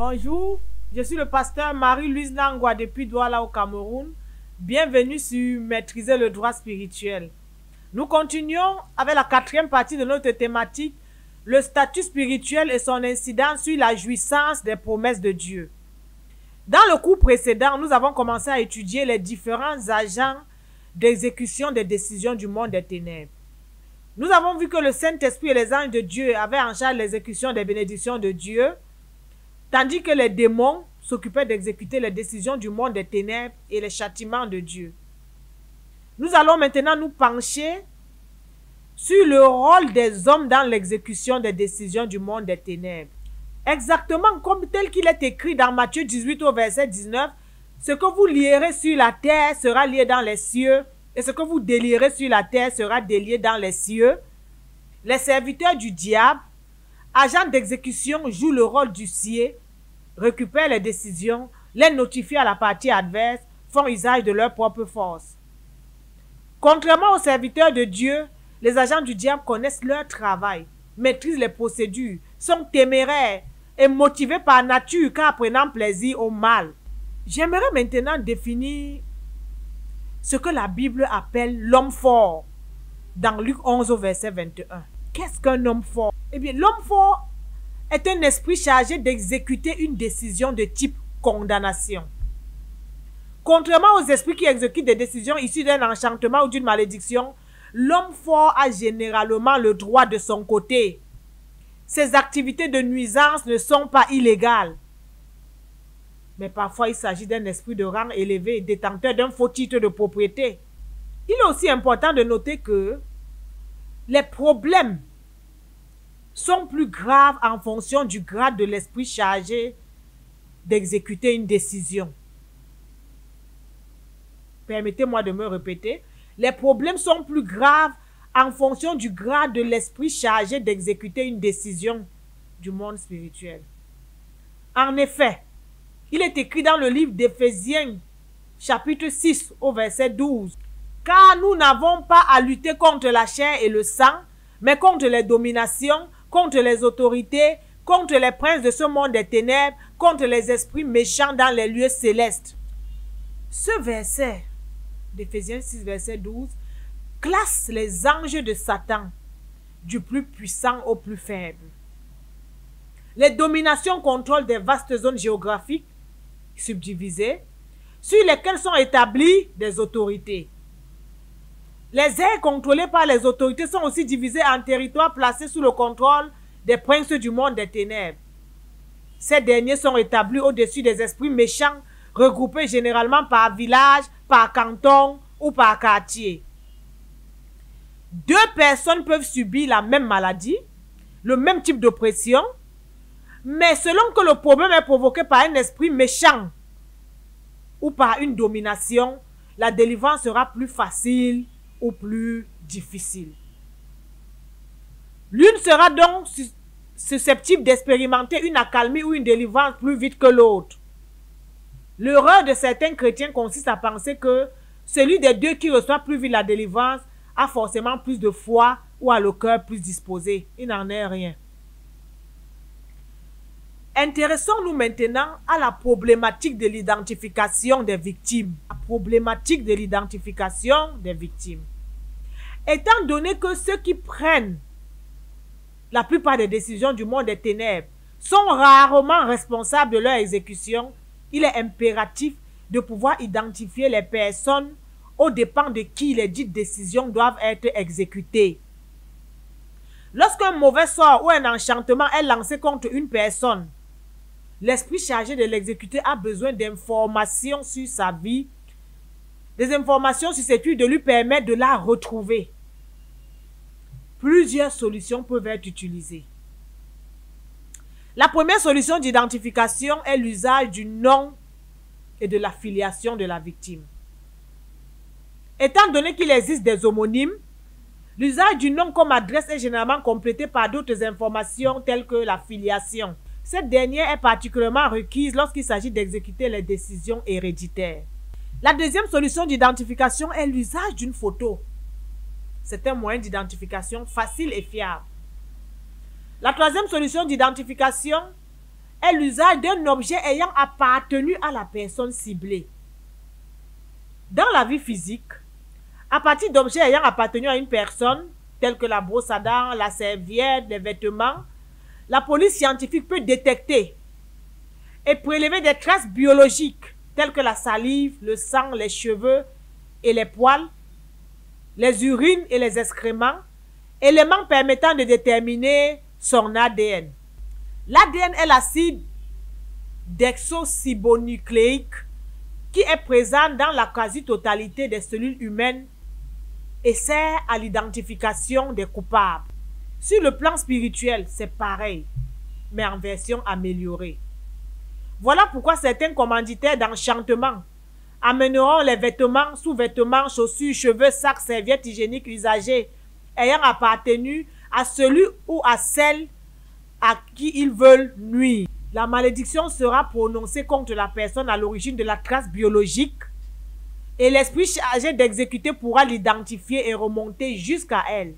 Bonjour, je suis le pasteur Marie-Louise Nangwa depuis Douala au Cameroun. Bienvenue sur Maîtriser le droit spirituel. Nous continuons avec la quatrième partie de notre thématique, le statut spirituel et son incidence sur la jouissance des promesses de Dieu. Dans le cours précédent, nous avons commencé à étudier les différents agents d'exécution des décisions du monde des ténèbres. Nous avons vu que le Saint-Esprit et les anges de Dieu avaient en charge l'exécution des bénédictions de Dieu, tandis que les démons s'occupaient d'exécuter les décisions du monde des ténèbres et les châtiments de Dieu. Nous allons maintenant nous pencher sur le rôle des hommes dans l'exécution des décisions du monde des ténèbres. Exactement comme tel qu'il est écrit dans Matthieu 18 au verset 19, ce que vous lierez sur la terre sera lié dans les cieux, et ce que vous délierez sur la terre sera délié dans les cieux. Les serviteurs du diable, agents d'exécution, jouent le rôle d'huissier, récupèrent les décisions, les notifient à la partie adverse, font usage de leur propre force. Contrairement aux serviteurs de Dieu, les agents du diable connaissent leur travail, maîtrisent les procédures, sont téméraires et motivés par nature car prenant plaisir au mal. J'aimerais maintenant définir ce que la Bible appelle l'homme fort dans Luc 11 au verset 21. Qu'est-ce qu'un homme fort? Eh bien, l'homme fort est un esprit chargé d'exécuter une décision de type condamnation. Contrairement aux esprits qui exécutent des décisions issues d'un enchantement ou d'une malédiction, l'homme fort a généralement le droit de son côté. Ses activités de nuisance ne sont pas illégales. Mais parfois, il s'agit d'un esprit de rang élevé, détenteur d'un faux titre de propriété. Il est aussi important de noter que les problèmes sont plus graves en fonction du grade de l'esprit chargé d'exécuter une décision. Permettez-moi de me répéter. Les problèmes sont plus graves en fonction du grade de l'esprit chargé d'exécuter une décision du monde spirituel. En effet, il est écrit dans le livre d'Éphésiens, chapitre 6, au verset 12. « Car nous n'avons pas à lutter contre la chair et le sang, mais contre les dominations, contre les autorités, contre les princes de ce monde des ténèbres, contre les esprits méchants dans les lieux célestes. » Ce verset d'Éphésiens 6, verset 12, classe les anges de Satan du plus puissant au plus faible. Les dominations contrôlent des vastes zones géographiques subdivisées sur lesquelles sont établies des autorités. Les aires contrôlées par les autorités sont aussi divisées en territoires placés sous le contrôle des princes du monde des ténèbres. Ces derniers sont établis au-dessus des esprits méchants, regroupés généralement par village, par canton ou par quartier. Deux personnes peuvent subir la même maladie, le même type d'oppression, mais selon que le problème est provoqué par un esprit méchant ou par une domination, la délivrance sera plus facile ou plus difficile. L'une sera donc susceptible d'expérimenter une accalmie ou une délivrance plus vite que l'autre. L'erreur de certains chrétiens consiste à penser que celui des deux qui reçoit plus vite la délivrance a forcément plus de foi ou a le cœur plus disposé. Il n'en est rien. Intéressons-nous maintenant à la problématique de l'identification des victimes. La problématique de l'identification des victimes. Étant donné que ceux qui prennent la plupart des décisions du monde des ténèbres sont rarement responsables de leur exécution, il est impératif de pouvoir identifier les personnes aux dépens de qui les dites décisions doivent être exécutées. Lorsqu'un mauvais sort ou un enchantement est lancé contre une personne, l'esprit chargé de l'exécuter a besoin d'informations sur sa vie, des informations susceptibles de lui permettre de la retrouver. Plusieurs solutions peuvent être utilisées. La première solution d'identification est l'usage du nom et de la filiation de la victime. Étant donné qu'il existe des homonymes, l'usage du nom comme adresse est généralement complété par d'autres informations telles que la filiation. Cette dernière est particulièrement requise lorsqu'il s'agit d'exécuter les décisions héréditaires. La deuxième solution d'identification est l'usage d'une photo. C'est un moyen d'identification facile et fiable. La troisième solution d'identification est l'usage d'un objet ayant appartenu à la personne ciblée. Dans la vie physique, à partir d'objets ayant appartenu à une personne, tels que la brosse à dents, la serviette, les vêtements, la police scientifique peut détecter et prélever des traces biologiques, telles que la salive, le sang, les cheveux et les poils, les urines et les excréments, éléments permettant de déterminer son ADN. L'ADN est l'acide déoxyribonucléique qui est présent dans la quasi-totalité des cellules humaines et sert à l'identification des coupables. Sur le plan spirituel, c'est pareil, mais en version améliorée. Voilà pourquoi certains commanditaires d'enchantement amèneront les vêtements, sous-vêtements, chaussures, cheveux, sacs, serviettes hygiéniques usagées ayant appartenu à celui ou à celle à qui ils veulent nuire. La malédiction sera prononcée contre la personne à l'origine de la trace biologique et l'esprit chargé d'exécuter pourra l'identifier et remonter jusqu'à elle.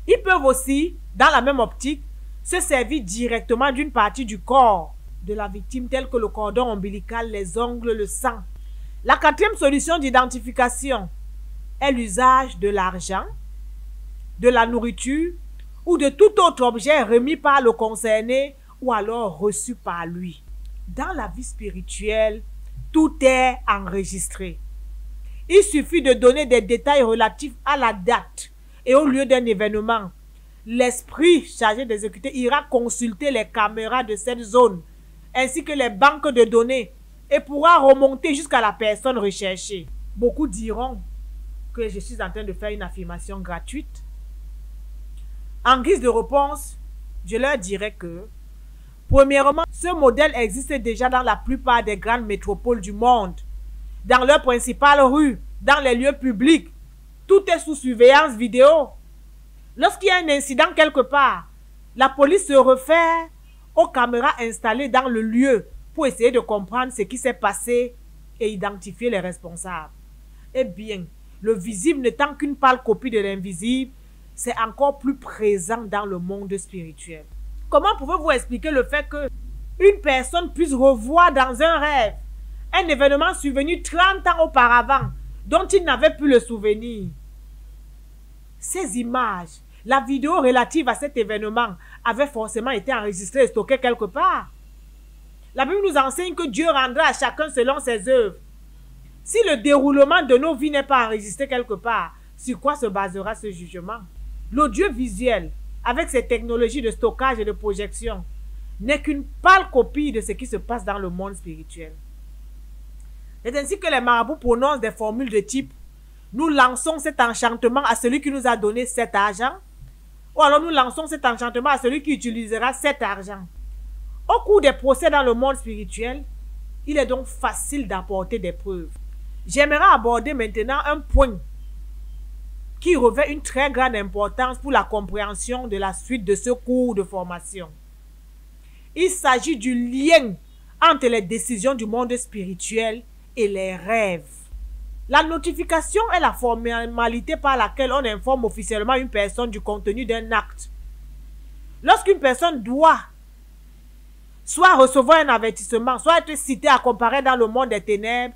Ils peuvent aussi, dans la même optique, se servir directement d'une partie du corps de la victime telle que le cordon ombilical, les ongles, le sang. La quatrième solution d'identification est l'usage de l'argent, de la nourriture ou de tout autre objet remis par le concerné ou alors reçu par lui. Dans la vie spirituelle, tout est enregistré. Il suffit de donner des détails relatifs à la date et au lieu d'un événement. L'esprit chargé d'exécuter ira consulter les caméras de cette zone ainsi que les banques de données et pourra remonter jusqu'à la personne recherchée. Beaucoup diront que je suis en train de faire une affirmation gratuite. En guise de réponse, je leur dirai que, premièrement, ce modèle existe déjà dans la plupart des grandes métropoles du monde, dans leurs principales rues, dans les lieux publics. Tout est sous surveillance vidéo. Lorsqu'il y a un incident quelque part, la police se réfère aux caméras installées dans le lieu pour essayer de comprendre ce qui s'est passé et identifier les responsables. Eh bien, le visible n'étant qu'une pâle copie de l'invisible, c'est encore plus présent dans le monde spirituel. Comment pouvez-vous expliquer le fait que une personne puisse revoir dans un rêve un événement survenu 30 ans auparavant dont il n'avait plus le souvenir? Ces images, la vidéo relative à cet événement avait forcément été enregistrée et stockée quelque part. La Bible nous enseigne que Dieu rendra à chacun selon ses œuvres. Si le déroulement de nos vies n'est pas enregistré quelque part, sur quoi se basera ce jugement? L'audiovisuel, avec ses technologies de stockage et de projection, n'est qu'une pâle copie de ce qui se passe dans le monde spirituel. C'est ainsi que les marabouts prononcent des formules de type « Nous lançons cet enchantement à celui qui nous a donné cet argent » ou alors « Nous lançons cet enchantement à celui qui utilisera cet argent ». Au cours des procès dans le monde spirituel, il est donc facile d'apporter des preuves. J'aimerais aborder maintenant un point qui revêt une très grande importance pour la compréhension de la suite de ce cours de formation. Il s'agit du lien entre les décisions du monde spirituel et les rêves. La notification est la formalité par laquelle on informe officiellement une personne du contenu d'un acte. Lorsqu'une personne doit soit recevoir un avertissement, soit être citée à comparaître dans le monde des ténèbres,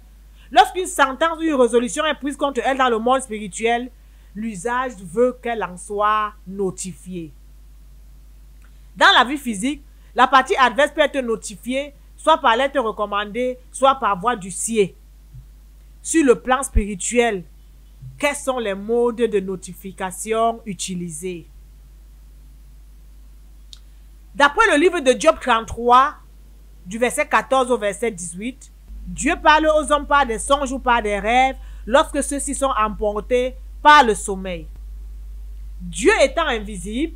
lorsqu'une sentence ou une résolution est prise contre elle dans le monde spirituel, l'usage veut qu'elle en soit notifiée. Dans la vie physique, la partie adverse peut être notifiée soit par lettre recommandée, soit par voie d'huissier. Sur le plan spirituel, quels sont les modes de notification utilisés? D'après le livre de Job 33, du verset 14 au verset 18, Dieu parle aux hommes par des songes ou par des rêves lorsque ceux-ci sont emportés par le sommeil. Dieu étant invisible,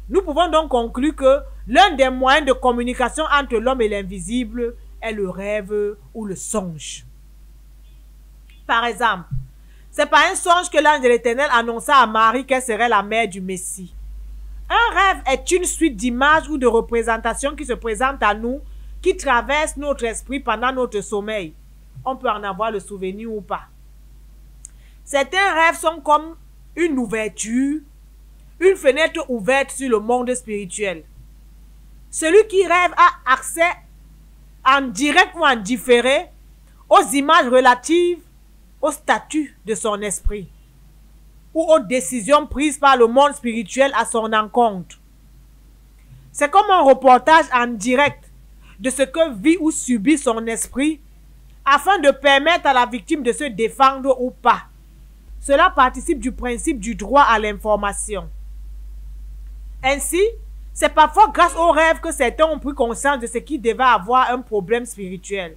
nous pouvons donc conclure que l'un des moyens de communication entre l'homme et l'invisible est le rêve ou le songe. Par exemple, c'est par un songe que l'ange de l'Éternel annonça à Marie qu'elle serait la mère du Messie. Un rêve est une suite d'images ou de représentations qui se présentent à nous, qui traversent notre esprit pendant notre sommeil. On peut en avoir le souvenir ou pas. Certains rêves sont comme une ouverture, une fenêtre ouverte sur le monde spirituel. Celui qui rêve a accès en direct ou en différé aux images relatives au statut de son esprit ou aux décisions prises par le monde spirituel à son encontre. C'est comme un reportage en direct de ce que vit ou subit son esprit afin de permettre à la victime de se défendre ou pas. Cela participe du principe du droit à l'information. Ainsi, c'est parfois grâce aux rêves que certains ont pris conscience de ce qui devait avoir un problème spirituel.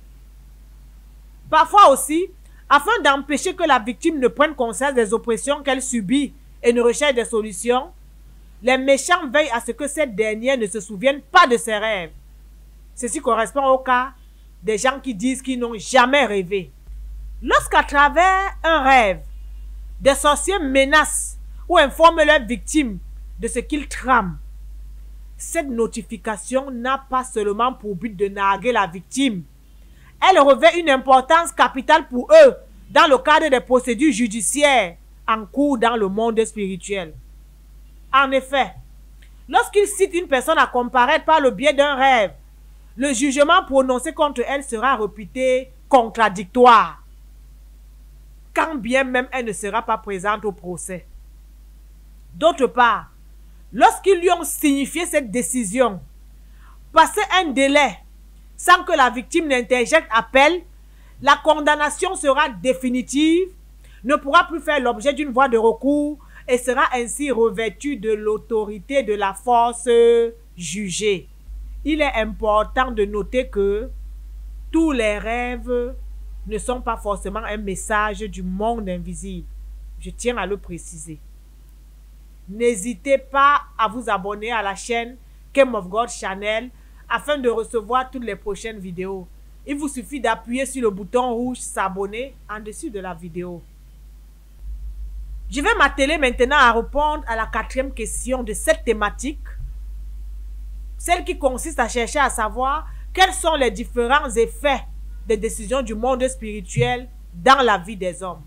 Parfois aussi, afin d'empêcher que la victime ne prenne conscience des oppressions qu'elle subit et ne recherche des solutions, les méchants veillent à ce que cette dernière ne se souvienne pas de ses rêves. Ceci correspond au cas des gens qui disent qu'ils n'ont jamais rêvé. Lorsqu'à travers un rêve, des sorciers menacent ou informent leurs victimes de ce qu'ils trament, cette notification n'a pas seulement pour but de narguer la victime. Elle revêt une importance capitale pour eux dans le cadre des procédures judiciaires en cours dans le monde spirituel. En effet, lorsqu'ils citent une personne à comparaître par le biais d'un rêve, le jugement prononcé contre elle sera réputé contradictoire, quand bien même elle ne sera pas présente au procès. D'autre part, lorsqu'ils lui ont signifié cette décision, passé un délai sans que la victime n'interjecte appel, la condamnation sera définitive, ne pourra plus faire l'objet d'une voie de recours et sera ainsi revêtue de l'autorité de la force jugée. Il est important de noter que tous les rêves ne sont pas forcément un message du monde invisible. Je tiens à le préciser. N'hésitez pas à vous abonner à la chaîne Came of God Channel afin de recevoir toutes les prochaines vidéos. Il vous suffit d'appuyer sur le bouton rouge s'abonner en dessous de la vidéo. Je vais m'atteler maintenant à répondre à la 4e question de cette thématique, celle qui consiste à chercher à savoir quels sont les différents effets des décisions du monde spirituel dans la vie des hommes.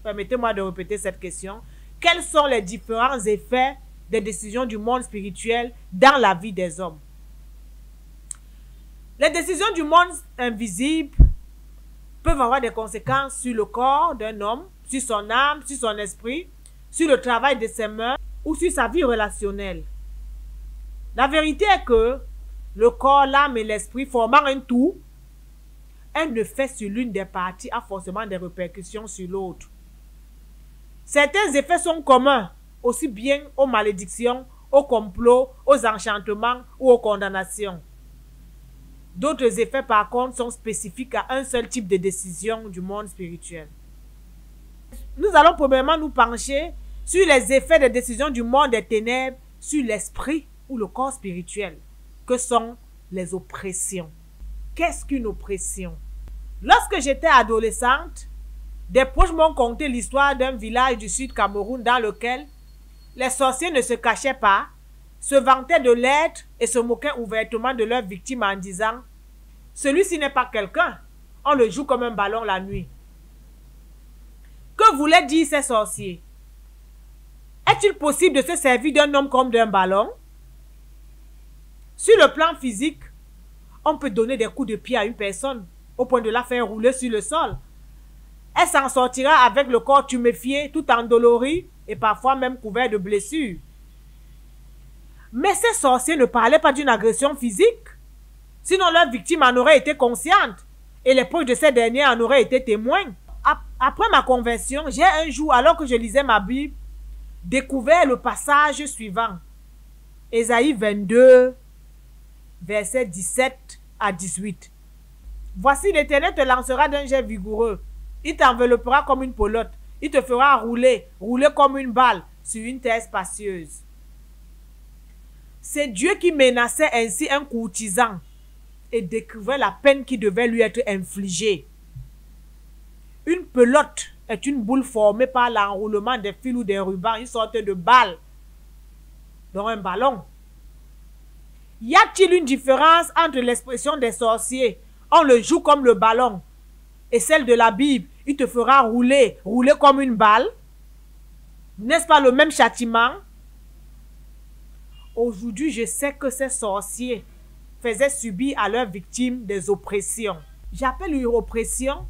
Permettez-moi de répéter cette question. Quels sont les différents effets des décisions du monde spirituel dans la vie des hommes? Les décisions du monde invisible peuvent avoir des conséquences sur le corps d'un homme, sur son âme, sur son esprit, sur le travail de ses mains ou sur sa vie relationnelle. La vérité est que le corps, l'âme et l'esprit formant un tout, un effet sur l'une des parties a forcément des répercussions sur l'autre. Certains effets sont communs, aussi bien aux malédictions, aux complots, aux enchantements ou aux condamnations. D'autres effets, par contre, sont spécifiques à un seul type de décision du monde spirituel. Nous allons premièrement nous pencher sur les effets des décisions du monde des ténèbres sur l'esprit ou le corps spirituel. Que sont les oppressions? Qu'est-ce qu'une oppression? Lorsque j'étais adolescente, des proches m'ont conté l'histoire d'un village du sud Cameroun dans lequel les sorciers ne se cachaient pas, se vantaient de l'être et se moquaient ouvertement de leurs victimes en disant « Celui-ci n'est pas quelqu'un, on le joue comme un ballon la nuit. » Que voulaient dire ces sorciers? Est-il possible de se servir d'un homme comme d'un ballon? Sur le plan physique, on peut donner des coups de pied à une personne au point de la faire rouler sur le sol. Elle s'en sortira avec le corps tuméfié, tout endolori et parfois même couvert de blessures. Mais ces sorciers ne parlaient pas d'une agression physique. Sinon leur victime en aurait été consciente et les proches de ces derniers en auraient été témoins. Après ma conversion, j'ai un jour, alors que je lisais ma Bible, découvert le passage suivant. Ésaïe 22, versets 17 à 18. Voici l'Éternel te lancera d'un jet vigoureux. Il t'enveloppera comme une pelote. Il te fera rouler comme une balle sur une terre spacieuse. C'est Dieu qui menaçait ainsi un courtisan et décrivait la peine qui devait lui être infligée. Une pelote est une boule formée par l'enroulement des fils ou des rubans, une sorte de balle, dans un ballon. Y a-t-il une différence entre l'expression des sorciers, on le joue comme le ballon, et celle de la Bible, il te fera rouler comme une balle? N'est-ce pas le même châtiment? Aujourd'hui, je sais que ces sorciers faisaient subir à leurs victimes des oppressions. J'appelle une oppression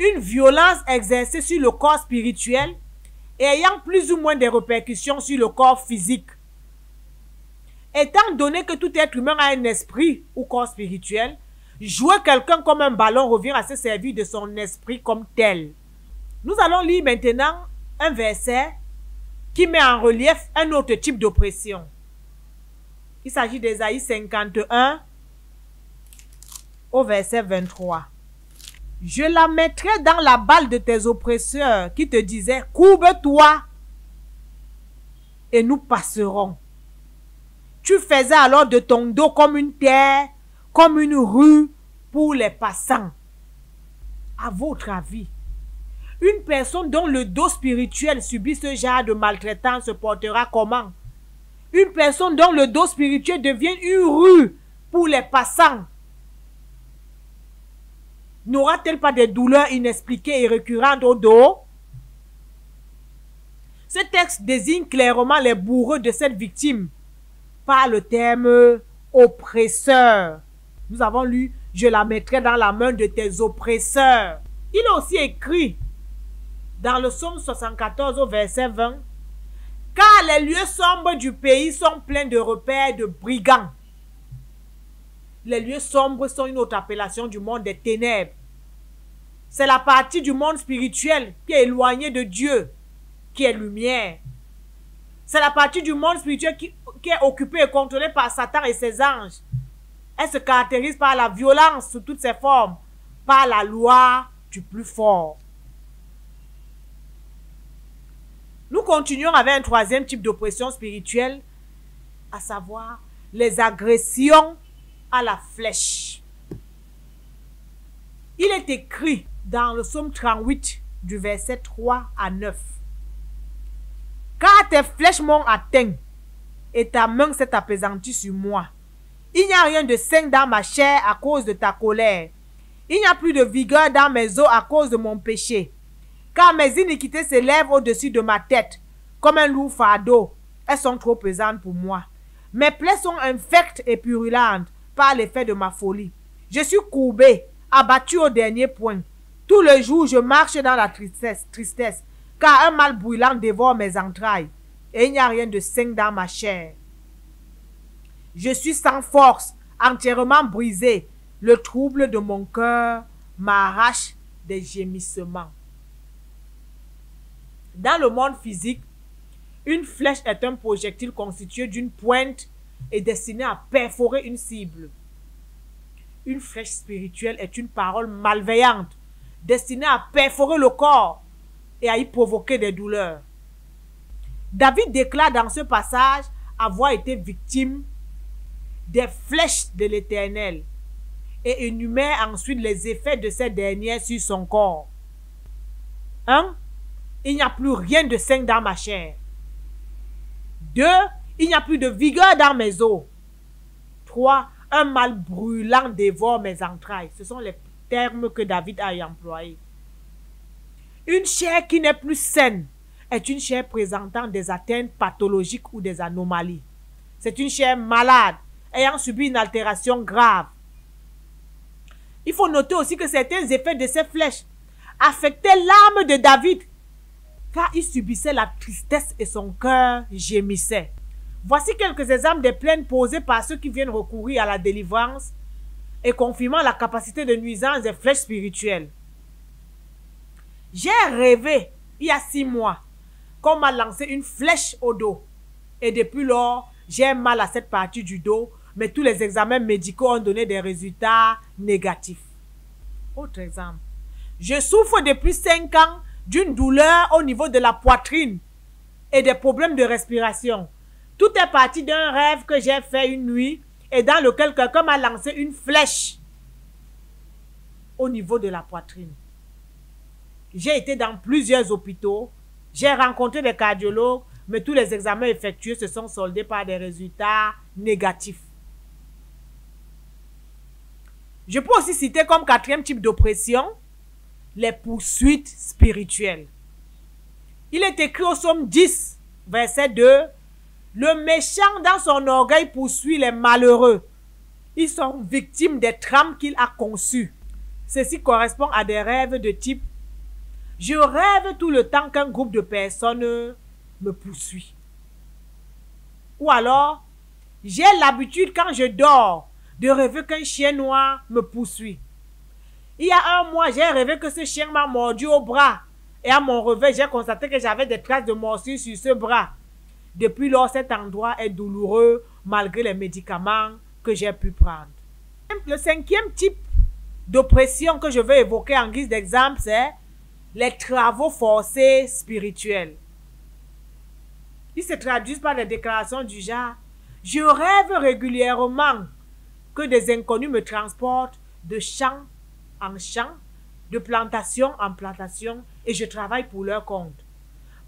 une violence exercée sur le corps spirituel et ayant plus ou moins des répercussions sur le corps physique. Étant donné que tout être humain a un esprit ou corps spirituel, jouer quelqu'un comme un ballon revient à se servir de son esprit comme tel. Nous allons lire maintenant un verset qui met en relief un autre type d'oppression. Il s'agit d'Ésaïe 51 au verset 23. Je la mettrai dans la balle de tes oppresseurs qui te disaient « Courbe-toi et nous passerons ». Tu faisais alors de ton dos comme une terre, comme une rue pour les passants. À votre avis, une personne dont le dos spirituel subit ce genre de maltraitance se portera comment? Une personne dont le dos spirituel devient une rue pour les passants n'aura-t-elle pas des douleurs inexpliquées et récurrentes au dos? Ce texte désigne clairement les bourreaux de cette victime par le terme oppresseur. Nous avons lu « Je la mettrai dans la main de tes oppresseurs ». Il est aussi écrit dans le psaume 74 au verset 20 « Car les lieux sombres du pays sont pleins de repères de brigands ». Les lieux sombres sont une autre appellation du monde des ténèbres. C'est la partie du monde spirituel qui est éloignée de Dieu, qui est lumière. C'est la partie du monde spirituel qui est occupée et contrôlée par Satan et ses anges. Elle se caractérise par la violence sous toutes ses formes, par la loi du plus fort. Nous continuons avec un troisième type d'oppression spirituelle, à savoir les agressions à la flèche. Il est écrit dans le psaume 38 du verset 3 à 9. Car tes flèches m'ont atteint et ta main s'est apaisantie sur moi. Il n'y a rien de sain dans ma chair à cause de ta colère. Il n'y a plus de vigueur dans mes os à cause de mon péché. Car mes iniquités s'élèvent au-dessus de ma tête comme un lourd fardeau. Elles sont trop pesantes pour moi. Mes plaies sont infectes et purulentes par l'effet de ma folie. Je suis courbé, abattu au dernier point. Tout le jour, je marche dans la tristesse, car un mal brûlant dévore mes entrailles, et il n'y a rien de sain dans ma chair. Je suis sans force, entièrement brisé. Le trouble de mon cœur m'arrache des gémissements. Dans le monde physique, une flèche est un projectile constitué d'une pointe et destiné à perforer une cible. Une flèche spirituelle est une parole malveillante destinée à perforer le corps et à y provoquer des douleurs. David déclare dans ce passage avoir été victime des flèches de l'Éternel et énumère ensuite les effets de ces dernières sur son corps. 1. Il n'y a plus rien de sain dans ma chair. 2. Il n'y a plus de vigueur dans mes os. 3. Un mal brûlant dévore mes entrailles. Ce sont les termes que David a employés. Une chair qui n'est plus saine est une chair présentant des atteintes pathologiques ou des anomalies. C'est une chair malade, ayant subi une altération grave. Il faut noter aussi que certains effets de ces flèches affectaient l'âme de David, car il subissait la tristesse et son cœur gémissait. Voici quelques exemples des plaintes posées par ceux qui viennent recourir à la délivrance et confirmant la capacité de nuisance des flèches spirituelles. J'ai rêvé, il y a 6 mois, qu'on m'a lancé une flèche au dos. Et depuis lors, j'ai mal à cette partie du dos, mais tous les examens médicaux ont donné des résultats négatifs. Autre exemple. Je souffre depuis 5 ans d'une douleur au niveau de la poitrine et des problèmes de respiration. Tout est parti d'un rêve que j'ai fait une nuit et dans lequel quelqu'un m'a lancé une flèche au niveau de la poitrine. J'ai été dans plusieurs hôpitaux, j'ai rencontré des cardiologues, mais tous les examens effectués se sont soldés par des résultats négatifs. Je peux aussi citer comme 4e type d'oppression les poursuites spirituelles. Il est écrit au psaume 10, verset 2, Le méchant dans son orgueil poursuit les malheureux. Ils sont victimes des trames qu'il a conçues. Ceci correspond à des rêves de type: je rêve tout le temps qu'un groupe de personnes me poursuit. Ou alors, j'ai l'habitude quand je dors de rêver qu'un chien noir me poursuit. Il y a un mois, j'ai rêvé que ce chien m'a mordu au bras. Et à mon réveil, j'ai constaté que j'avais des traces de morsure sur ce bras. Depuis lors, cet endroit est douloureux malgré les médicaments que j'ai pu prendre. Le cinquième type d'oppression que je veux évoquer en guise d'exemple, c'est les travaux forcés spirituels. Ils se traduisent par des déclarations du genre: je rêve régulièrement que des inconnus me transportent de champ en champ, de plantation en plantation, et je travaille pour leur compte.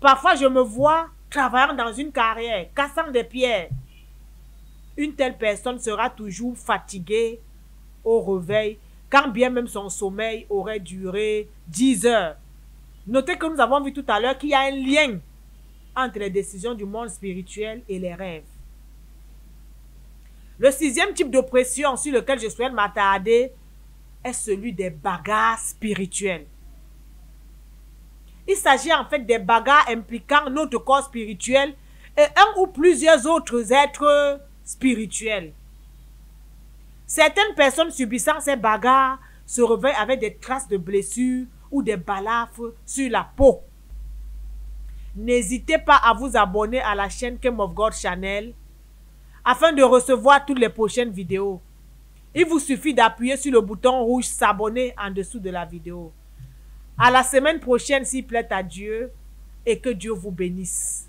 Parfois, je me vois travaillant dans une carrière, cassant des pierres. Une telle personne sera toujours fatiguée au réveil, quand bien même son sommeil aurait duré 10 heures. Notez que nous avons vu tout à l'heure qu'il y a un lien entre les décisions du monde spirituel et les rêves. Le sixième type d'oppression sur lequel je souhaite m'attarder est celui des bagarres spirituelles. Il s'agit en fait des bagarres impliquant notre corps spirituel et un ou plusieurs autres êtres spirituels. Certaines personnes subissant ces bagarres se réveillent avec des traces de blessures ou des balafres sur la peau. N'hésitez pas à vous abonner à la chaîne Came of God Channel afin de recevoir toutes les prochaines vidéos. Il vous suffit d'appuyer sur le bouton rouge s'abonner en dessous de la vidéo. À la semaine prochaine s'il plaît à Dieu et que Dieu vous bénisse.